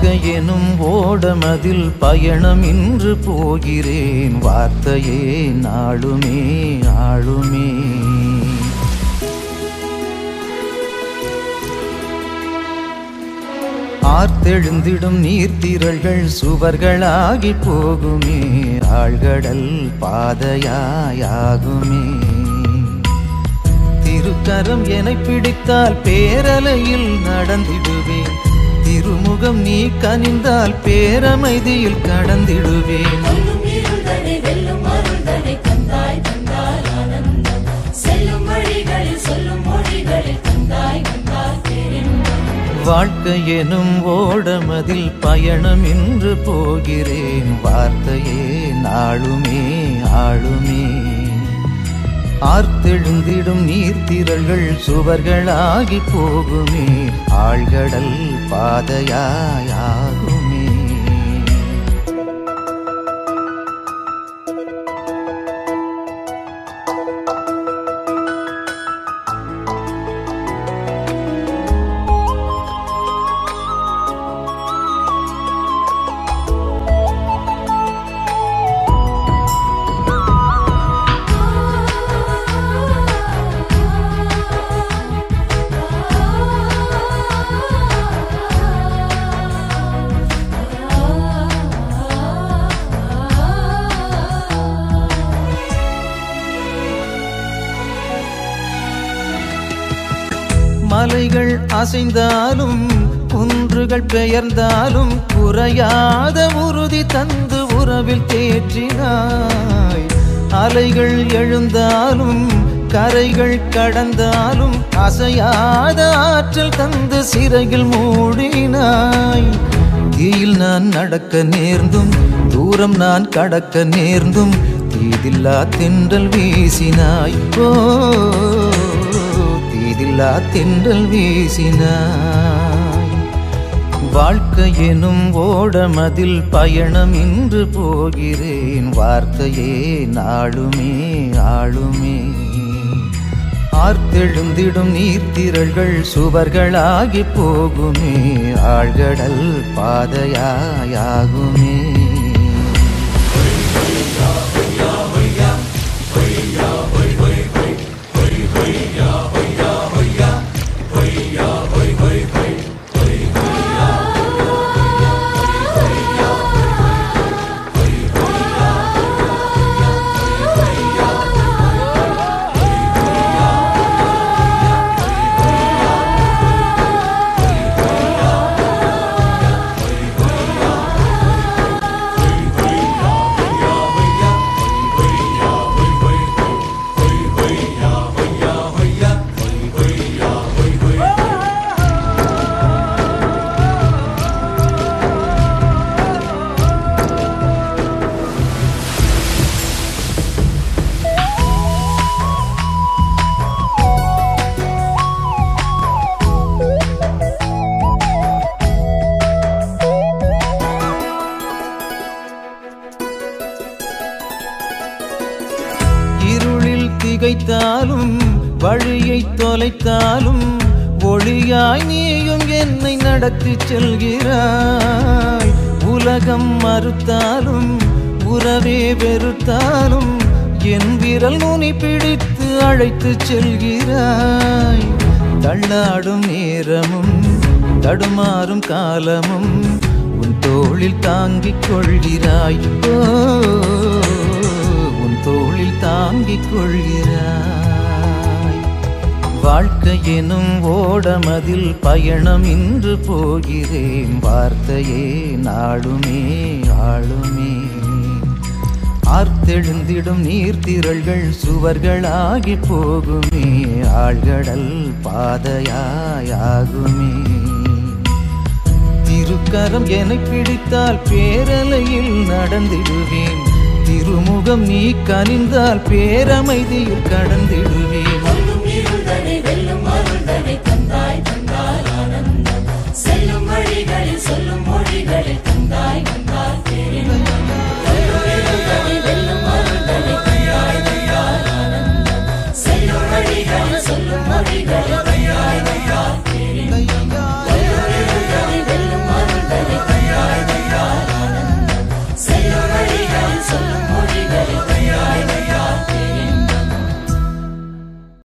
வாழ்க்கை எனும் ஓடமதில் பயணம் இன்று போகிறேன் வார்த்தையே நாளுமே ஆளுமே. ஆர்த்தெழுந்திடும் நீர்த்திரள்கள் சுவர்களாகி போகுமே ஆழ்கடல் பாதையாயாகுமே. திருக்கரம் என்னை பிடித்தால் பேரலையில் நடந்திடுவேன் திருமுகம் நீ கனிந்தால் பேரமைதியில் கடந்திடுவேன். வாழ்க்கை எனும் ஓடமதில் பயணம் என்று போகிறேன் வார்த்தையே நாளுமே ஆளுமே. ஆர்த்தெழுந்திடும் நீர்த்திரள்கள் சுவர்களாகி போகுமே ஆழ்கடல் பாதையாயாகுமே. மலைகள் அசைந்தாலும் குன்றுகள் பெயர்ந்தாலும் குறையாத உறுதி தந்து உறவில் தேற்றினாய். அலைகள் எழுந்தாலும் கரைகள் கடந்தாலும் அசையாத ஆற்றல் தந்து சிறையில் மூடினாய். தீயில் நான் நடக்க நேர்ந்தும் தூரம் நான் கடக்க நேர்ந்தும் தீதில்லா தென்றல் வீசினாய். ஓ தீதில்லா தென்றல் வீசினாய். வாழ்க்கை எனும் ஓடமதில் பயணம் இன்று போகிறேன் வார்த்தையே நாளுமே ஆளுமே. ஆர்த்தெழுந்திடும் நீர்த்திரள்கள் சுவர்களாகி போகுமே ஆழ்கடல் பாதையாயாகுமே. திகைத்தாலும் வழியை தொலைத்தாலும் ஒளியாய் நீயும் என்னை நடத்தி செல்கிறாய். உலகம் மறுத்தாலும் உறவே வெறுத்தாலும் என் விரல் நுனி பிடித்து அழைத்து செல்கிறாய். தள்ளாடும் நேரமும் தடுமாறும் காலமும் உன் தோளில் தாங்கிக் கொள்கிறாய். தோளில் தாங்கிக் கொள்கிறாய். வாழ்க்கை எனும் ஓடமதில் பயணம் இன்று போகிறேன் வார்த்தையே நாளுமே ஆளுமே. ஆர்த்தெழுந்திடும் நீர்த்திரள்கள் சுவர்களாகி போகுமே ஆழ்கடல் பாதையாயாகுமே. திருக்கரம் என்னை பிடித்தால் பேரலையில் நடந்திடுவேன் திருமுகம் நீ கனிந்தால் பேரமைதியில் கடந்திடுவேன்.